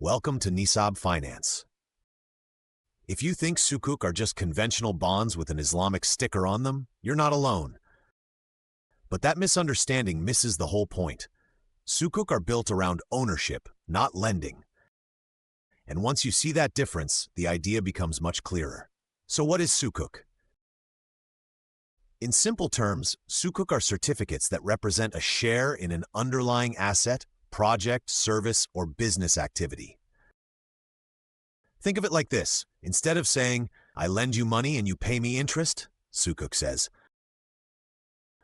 Welcome to Nisab Finance. If you think Sukuk are just conventional bonds with an Islamic sticker on them, you're not alone. But that misunderstanding misses the whole point. Sukuk are built around ownership, not lending. And once you see that difference, the idea becomes much clearer. So what is Sukuk? In simple terms, Sukuk are certificates that represent a share in an underlying asset, project, service, or business activity. Think of it like this. Instead of saying, I lend you money and you pay me interest, Sukuk says,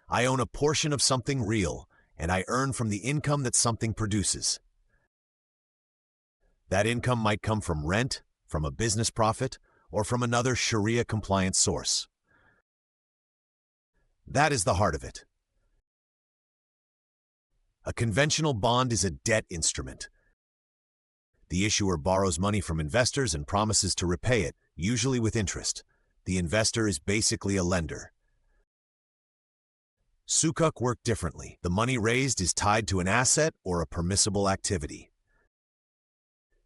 I own a portion of something real, and I earn from the income that something produces. That income might come from rent, from a business profit, or from another Sharia-compliant source. That is the heart of it. A conventional bond is a debt instrument. The issuer borrows money from investors and promises to repay it, usually with interest. The investor is basically a lender. Sukuk work differently. The money raised is tied to an asset or a permissible activity.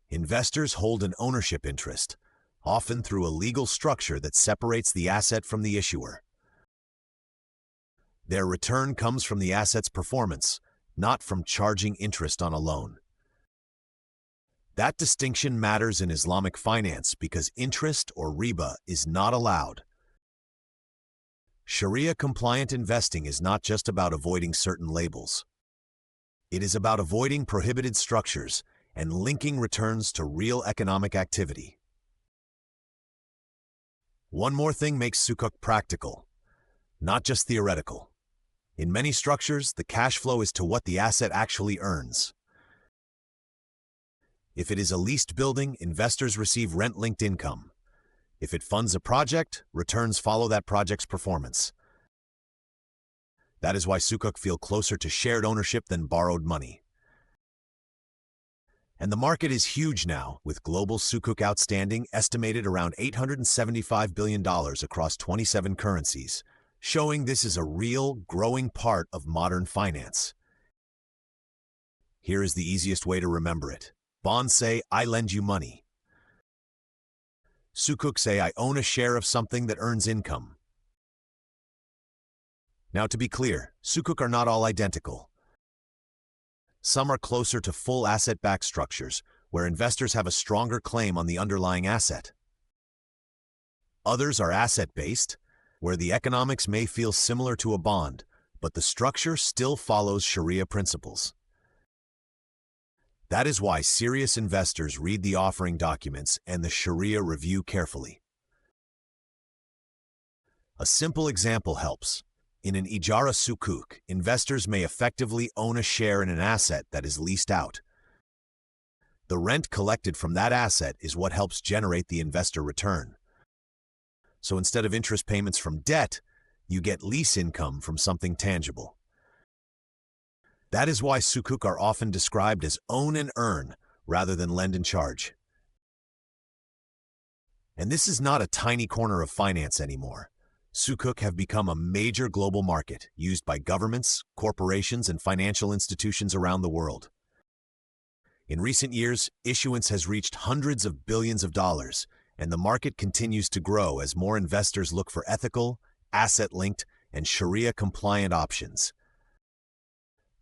Investors hold an ownership interest, often through a legal structure that separates the asset from the issuer. Their return comes from the asset's performance, not from charging interest on a loan. That distinction matters in Islamic finance because interest or riba is not allowed. Sharia-compliant investing is not just about avoiding certain labels. It is about avoiding prohibited structures and linking returns to real economic activity. One more thing makes Sukuk practical, not just theoretical. In many structures, the cash flow is to what the asset actually earns. If it is a leased building, investors receive rent-linked income. If it funds a project, returns follow that project's performance. That is why Sukuk feel closer to shared ownership than borrowed money. And the market is huge now, with global Sukuk outstanding estimated around $875 billion across 27 currencies. Showing this is a real, growing part of modern finance. Here is the easiest way to remember it. Bonds say, I lend you money. Sukuk say, I own a share of something that earns income. Now to be clear, Sukuk are not all identical. Some are closer to full asset-backed structures, where investors have a stronger claim on the underlying asset. Others are asset-based, where the economics may feel similar to a bond, but the structure still follows Sharia principles. That is why serious investors read the offering documents and the Sharia review carefully. A simple example helps. In an ijara sukuk, investors may effectively own a share in an asset that is leased out. The rent collected from that asset is what helps generate the investor return. So instead of interest payments from debt, you get lease income from something tangible. That is why Sukuk are often described as own and earn rather than lend and charge. And this is not a tiny corner of finance anymore. Sukuk have become a major global market used by governments, corporations, and financial institutions around the world. In recent years, issuance has reached hundreds of billions of dollars, and the market continues to grow as more investors look for ethical, asset-linked, and Sharia-compliant options.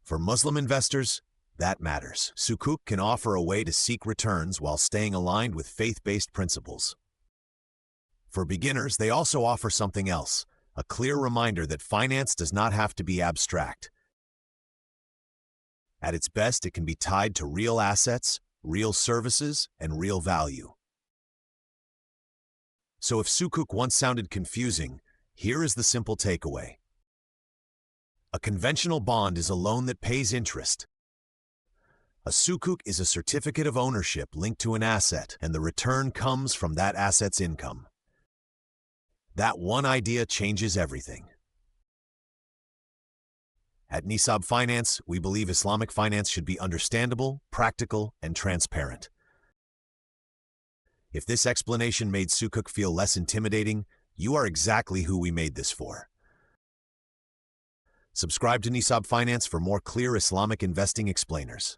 For Muslim investors, that matters. Sukuk can offer a way to seek returns while staying aligned with faith-based principles. For beginners, they also offer something else, a clear reminder that finance does not have to be abstract. At its best, it can be tied to real assets, real services, and real value. So if Sukuk once sounded confusing, here is the simple takeaway. A conventional bond is a loan that pays interest. A Sukuk is a certificate of ownership linked to an asset, and the return comes from that asset's income. That one idea changes everything. At Nisab Finance, we believe Islamic finance should be understandable, practical, and transparent. If this explanation made Sukuk feel less intimidating, you are exactly who we made this for. Subscribe to Nisab Finance for more clear Islamic investing explainers.